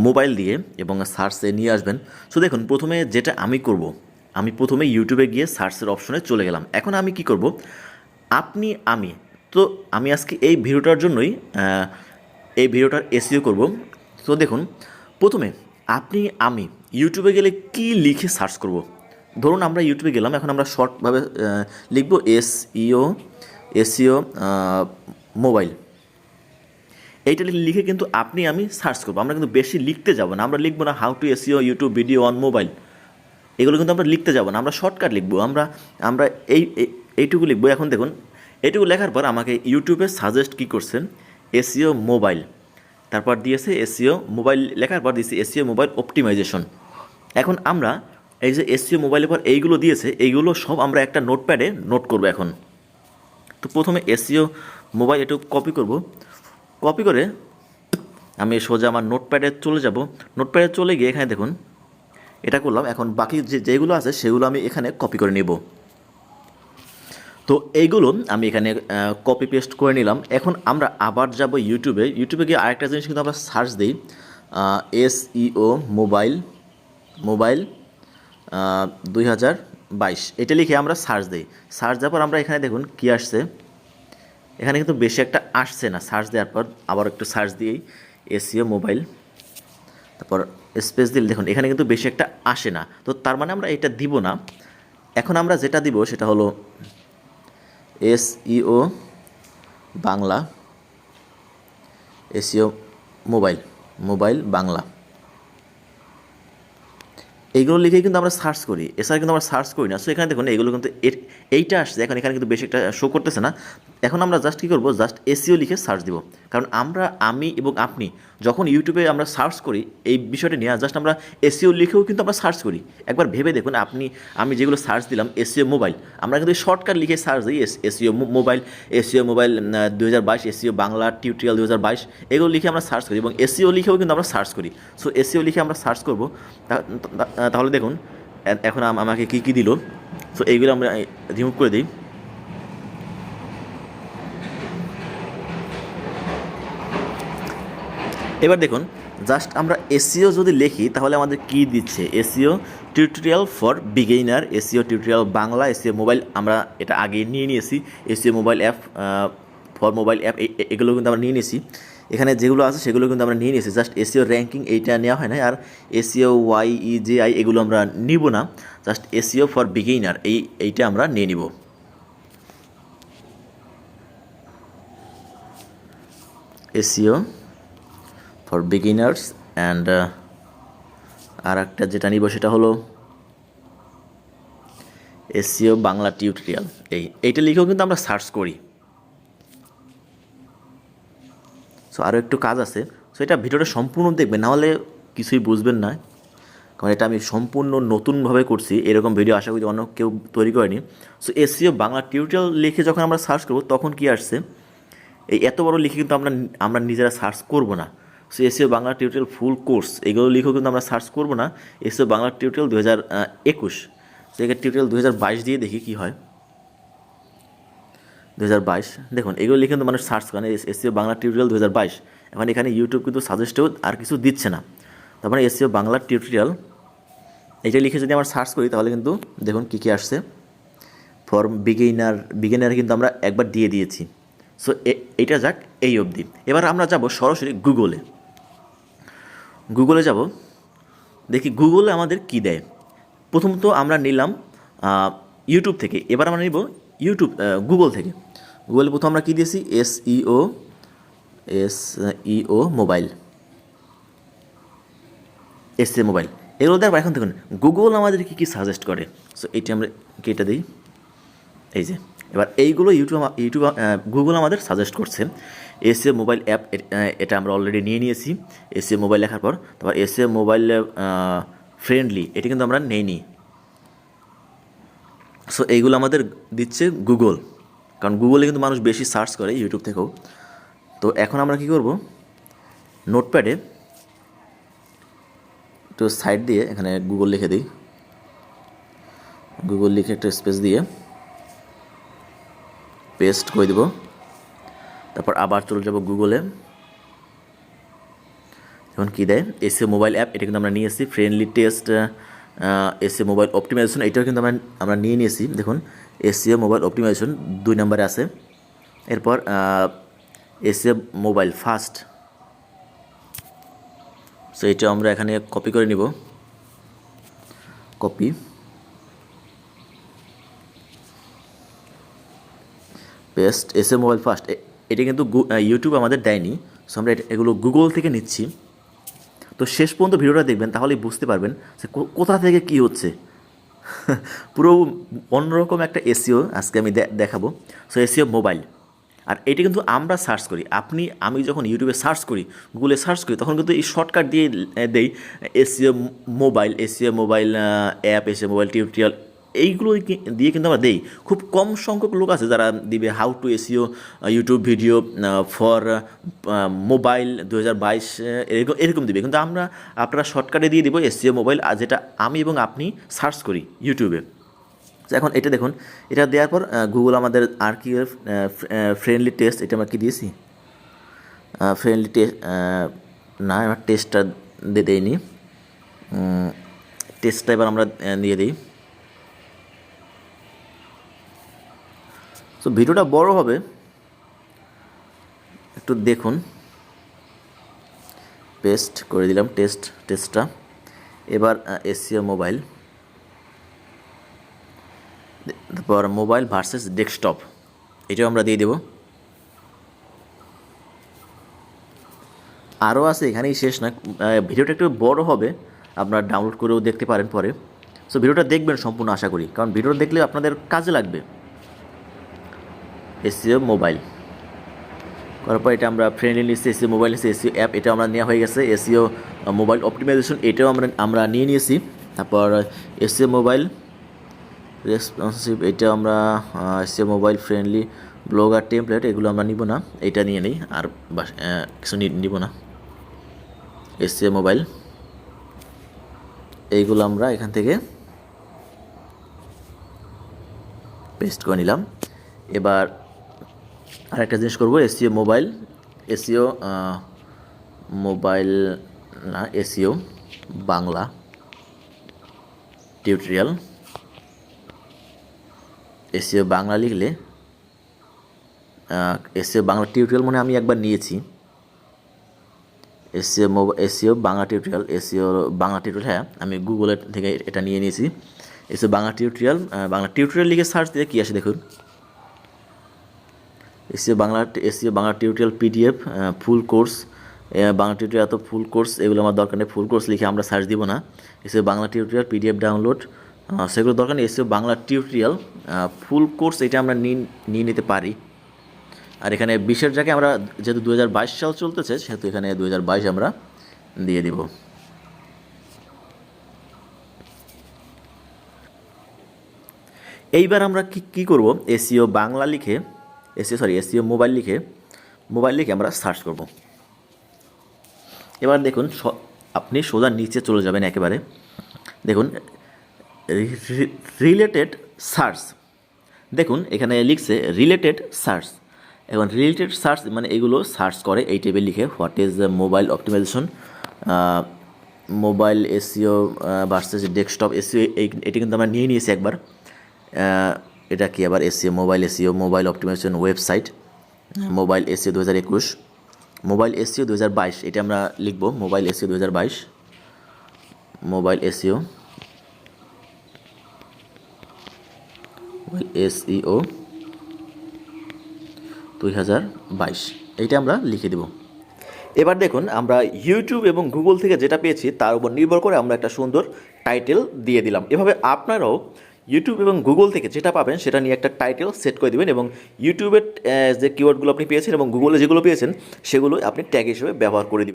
Mobile দিয়ে এবং সার্চে নিয়ে আসবেন। সো দেখুন প্রথমে যেটা আমি করব, আমি প্রথমে ইউটিউবে গিয়ে সার্চের অপশনে চলে গেলাম। এখন আমি কি করব, আমি তো আমি আজকে এই ভিডিওটার জন্যই এই ভিডিওটার এসইও করব। তো দেখুন প্রথমে আমি ইউটিউবে গেলে কি লিখে সার্চ করব। ধরুন আমরা ইউটিউবে গেলাম, এখন আমরা শর্টভাবে লিখব এসইও মোবাইল। এইটা লিখে কিন্তু আমি সার্চ করবো। আমরা কিন্তু বেশি লিখতে যাব না, আমরা লিখবো না how to SEO YouTube video on mobile, এগুলো কিন্তু আমরা লিখতে যাব না, আমরা শর্টকাট লিখবো। আমরা আমরা এই এইটুকু লিখবো। এখন দেখুন এইটুকু লেখার পর আমাকে ইউটিউবে সাজেস্ট কী করছেন, এসইও মোবাইল, তারপর দিয়েছে এসইও মোবাইল লেখার পর দিয়েছে এসইও মোবাইল অপটিমাইজেশন। এখন আমরা এই যে এসইও মোবাইলের পর এইগুলো দিয়েছে, এইগুলো সব আমরা একটা নোটপ্যাডে নোট করব। এখন তো প্রথমে এসইও মোবাইল একটু কপি করব, কপি করে আমি সোজা আমার নোটপ্যাডে চলে যাব। নোটপ্যাডে চলে গিয়ে এখানে দেখুন এটা করলাম। এখন বাকি যেগুলো আছে সেগুলো আমি এখানে কপি করে নেব। তো এইগুলো আমি এখানে কপি পেস্ট করে নিলাম। এখন আমরা আবার যাব ইউটিউবে। ইউটিউবে গিয়ে আরেকটা জিনিস কিন্তু আমরা সার্চ দিই, এসইও মোবাইল 2022, এটা লিখে আমরা সার্চ দিই। সার্চ দেওয়ার পর আমরা এখানে দেখুন কী আসছে, এখানে কিন্তু বেশি একটা আসছে না। সার্চ দেওয়ার পর আবার একটু সার্চ দিয়েই এসইও মোবাইল, তারপর স্পেস দিলে দেখুন এখানে কিন্তু বেশি একটা আসে না। তো তার মানে আমরা এটা দিব না। এখন আমরা যেটা দিব সেটা হলো SEO Bangla, SEO mobile Bangla, এইগুলো লিখেই কিন্তু আমরা সার্চ করি, এছাড়া কিন্তু আমরা সার্চ করি না। সো এখানে দেখুন এইগুলো কিন্তু এইটা আসছে। এখন এখানে কিন্তু বেশি একটা শো করতেছে না। এখন আমরা জাস্ট কী করবো, জাস্ট এসইও লিখে সার্চ দিব। কারণ আমি এবং আপনি যখন ইউটিউবে আমরা সার্চ করি এই বিষয়টা নিয়ে, জাস্ট আমরা এসইও লিখেও কিন্তু আমরা সার্চ করি। একবার ভেবে দেখুন, আমি যেগুলো সার্চ দিলাম এসইও মোবাইল, আমরা কিন্তু শর্টকাট লিখে সার্চ দিই SEO mobile, 2022, SEO Bangla tutorial 2022, এগুলো লিখে আমরা সার্চ করি এবং এসইও লিখেও কিন্তু আমরা সার্চ করি। সো এসইও লিখে আমরা সার্চ করবো। তাহলে দেখুন এখন আমাকে কী কী দিল। সো এইগুলো আমরা রিমুভ করে দিই। এবার দেখুন জাস্ট আমরা এসইও যদি লিখি তাহলে আমাদের কী দিচ্ছে, SEO tutorial for beginner, SEO tutorial Bangla, SEO mobile আমরা এটা আগে নিয়ে নিয়েছি, SEO mobile app for mobile app, এগুলো কিন্তু আমরা নিয়ে নিয়েছি। এখানে যেগুলো আছে সেগুলো কিন্তু আমরা নিয়ে নিয়েছি। জাস্ট এসইও র্যাঙ্কিং এইটা নেওয়া হয় না। আর এসইও ওয়াইইজেআই এগুলো আমরা নিব না, জাস্ট এসইও ফর বিগিনার এইটা আমরা নিয়ে নিব। এসইও ফর বিগিনার্স অ্যান্ড আর একটা যেটা নিব সেটা হলো এসইও বাংলা টিউটোরিয়াল। এইটা লিখেও কিন্তু আমরা সার্চ করি। সো আরও একটু কাজ আছে। সো এটা ভিডিওটা সম্পূর্ণ দেখবেন, নাহলে কিছুই বুঝবেন না। কারণ এটা আমি সম্পূর্ণ নতুনভাবে করছি, এরকম ভিডিও আশা করি অন্য কেউ তৈরি করেনি। সো এসইও বাংলা টিউটোরিয়াল লিখে যখন আমরা সার্চ করব তখন কি আসছে, এই এত বড় লিখে কিন্তু আমরা নিজেরা সার্চ করব না। So SEO Bangla tutorial full course এগুলো লিখেও কিন্তু আমরা সার্চ করব না। এসইও বাংলা টিউটোরিয়াল 2021, সেখানে টিউটোরিয়াল 2022 দিয়ে দেখি কী হয়। 2022 দেখুন এগুলো লিখে কিন্তু মানুষ সার্চ করে, এসইও বাংলা টিউটোরিয়াল 2022। এখন এখানে ইউটিউব কিন্তু সাজেস্টেও আর কিছু দিচ্ছে না। তার মানে এসইও বাংলা টিউটোরিয়াল এটা লিখে যদি আমরা সার্চ করি তাহলে কিন্তু দেখুন কী কী আসছে। ফর বিগিনার কিন্তু আমরা একবার দিয়ে দিয়েছি। সো এইটা যাক এই অবধি। এবার আমরা যাব সরাসরি গুগলে যাব, দেখি গুগলে আমাদের কি দেয়। প্রথমত আমরা নিলাম ইউটিউব থেকে, এবার আমরা নিব গুগল থেকে। গুগলে প্রথম আমরা কী দিয়েছি, এসইও মোবাইল, এসইও মোবাইল, এগুলো দেখো। এখন দেখুন গুগল আমাদের কী সাজেস্ট করে। সো এইটা আমরা কেটে দিই। এই যে এবার এইগুলো গুগল আমাদের সাজেস্ট করছে। এসইও মোবাইল অ্যাপ এটা আমরা অলরেডি নিয়ে নিয়েছি। এসইও মোবাইল লেখার পর তারপর এসইও মোবাইল ফ্রেন্ডলি এটা কিন্তু আমরা নেইনি। সো এইগুলো আমাদের দিচ্ছে গুগল, কারণ গুগলে কিন্তু মানুষ বেশি সার্চ করে ইউটিউব থেকেও। তো এখন আমরা কী করব, নোটপ্যাডে একটু সাইড দিয়ে এখানে গুগল লিখে দিই। গুগল লিখে একটা স্পেস দিয়ে পেস্ট করে দেব। তারপর আবার চলে যাব গুগলে। এখন কী দেয়, এসিও মোবাইল অ্যাপ, এটা কিন্তু আমরা নিয়েছি। Friendly test, SEO mobile optimization, এটাও কিন্তু আমরা নিয়ে নিয়েছি। দেখুন এসিও মোবাইল অপটিমাইজেশন 2 নম্বরে আছে। এরপর এসিও মোবাইল ফাস্ট, সো এটা আমরা এখানে কপি করে নিব, copy, paste, SEO mobile fast. এটা কিন্তু ইউটিউব আমাদের দেয়নি, সো আমরা এগুলো গুগল থেকে নিচ্ছি। তো শেষ পর্যন্ত ভিডিওটা দেখবেন, তাহলেই বুঝতে পারবেন যে কোথা থেকে কী হচ্ছে। পুরো অন্যরকম একটা এসিও আজকে আমি দেখাবো। সো এসিও মোবাইল, আর এটা কিন্তু আমরা সার্চ করি, আমি যখন ইউটিউবে সার্চ করি, গুগলে সার্চ করি, তখন কিন্তু এই শর্টকাট দিয়ে দেই SEO mobile app, SEO mobile tutorial, এইগুলো দিয়ে কিন্তু আমরা দেই। খুব কম সংখ্যক লোক আছে যারা দিবে how to SEO YouTube video for mobile 2022 এরকম দিবে, কিন্তু আপনারা শর্টকাটে দিয়ে দিব এসিও মোবাইল, যেটা আমি এবং আপনি সার্চ করি ইউটিউবে। এখন এটা দেখুন, এটা দেওয়ার পর গুগল আমাদের আর কি ফ্রেন্ডলি টেস্ট, এটা আমরা কি দিয়েছি, ফ্রেন্ডলি টেস্ট না, আমার টেস্টটা দেইনি, টেস্টটা এবার আমরা দিয়ে দিই। সো ভিডিওটা বড় হবে, একটু দেখুন। পেস্ট করে দিলাম টেস্টটা। এবার এসিও মোবাইল, তারপর মোবাইল ভার্সেস ডেস্কটপ, এটাও আমরা দিয়ে দেব। আরও আছে, এখানেই শেষ না, ভিডিওটা একটু বড় হবে, আপনারা ডাউনলোড করেও দেখতে পারেন পরে। সো ভিডিওটা দেখবেন সম্পূর্ণ, আশা করি, কারণ ভিডিওটা দেখলে আপনাদের কাজে লাগবে। এসিও মোবাইল করার পর এটা আমরা ফ্রেন্ডলি নিচ্ছি, এসিও মোবাইল নিচ্ছি, এসিও অ্যাপ এটা আমরা নেওয়া হয়ে গেছে। এসিও মোবাইল অপটিমাইজেশন, এটাও আমরা নিয়ে নিয়েছি। তারপর এসিও মোবাইল রেসপন্সিভ, এটা আমরা SEO mobile friendly blogger template, এগুলো আমরা নিব না, এটা নিয়ে নিই, আর কিছু নিব না। এসিও মোবাইল, এইগুলো আমরা এখান থেকে পেস্ট করে নিলাম। এবার আরেকটা জিনিস করবো, এসিও মোবাইল না, SEO Bangla tutorial, SEO Bangla লিখলে, এসিও বাংলা টিউটোরিয়াল মানে আমি একবার নিয়েছি, এসিও বাংলা টিউটোরিয়াল, হ্যাঁ আমি গুগলের থেকে এটা নিয়ে নিয়েছি। এসিও বাংলা টিউটোরিয়াল লিখে সার্চ দিয়ে কী আসে দেখুন, SEO Bangla tutorial PDF full course, Bangla tutorial এত ফুল কোর্স, এগুলো আমার দরকার নেই। ফুল কোর্স লিখে আমরা সার্চ দিব না। SEO Bangla tutorial PDF download, সেগুলো দরকার নেই। SEO Bangla tutorial full course, এটা আমরা নিয়ে নিতে পারি। আর এখানে 20-এর জায়গায় আমরা, যেহেতু 2022 সাল চলতেছে, সেহেতু এখানে 2022 আমরা দিয়ে দিব। এইবার আমরা কি করব, এসিও বাংলা লিখে, এসিও মোবাইল লিখে আমরা সার্চ করব। এবার দেখুন, আপনি সোজা নিচে চলে যাবেন একেবারে, দেখুন রিলেটেড সার্চ, দেখুন এখানে লিখছে রিলেটেড সার্চ। এখন রিলেটেড সার্চ মানে এগুলো সার্চ করে এই টেবিল লিখে, what is mobile optimization, mobile SEO versus desktop SEO, এটি কিন্তু আমরা নিয়ে নিয়েছি একবার। এটা কি আবার, SEO mobile optimization website, mobile SEO 2021, mobile SEO 2022, এটা আমরা লিখব, মোবাইল এসিও 2022, মোবাইল এসিও 2022, এইটা আমরা লিখে দেব। এবার দেখুন, আমরা ইউটিউব এবং গুগল থেকে যেটা পেয়েছি তার উপর নির্ভর করে আমরা একটা সুন্দর টাইটেল দিয়ে দিলাম। এভাবে আপনারাও ইউটিউব এবং গুগল থেকে যেটা পাবেন সেটা নিয়ে একটা টাইটেল সেট করে দেবেন, এবং ইউটিউবের যে কিওয়ার্ডগুলো আপনি পেয়েছেন এবং গুগলে যেগুলো পেয়েছেন সেগুলো আপনি ট্যাগ হিসেবে ব্যবহার করে দিবেন।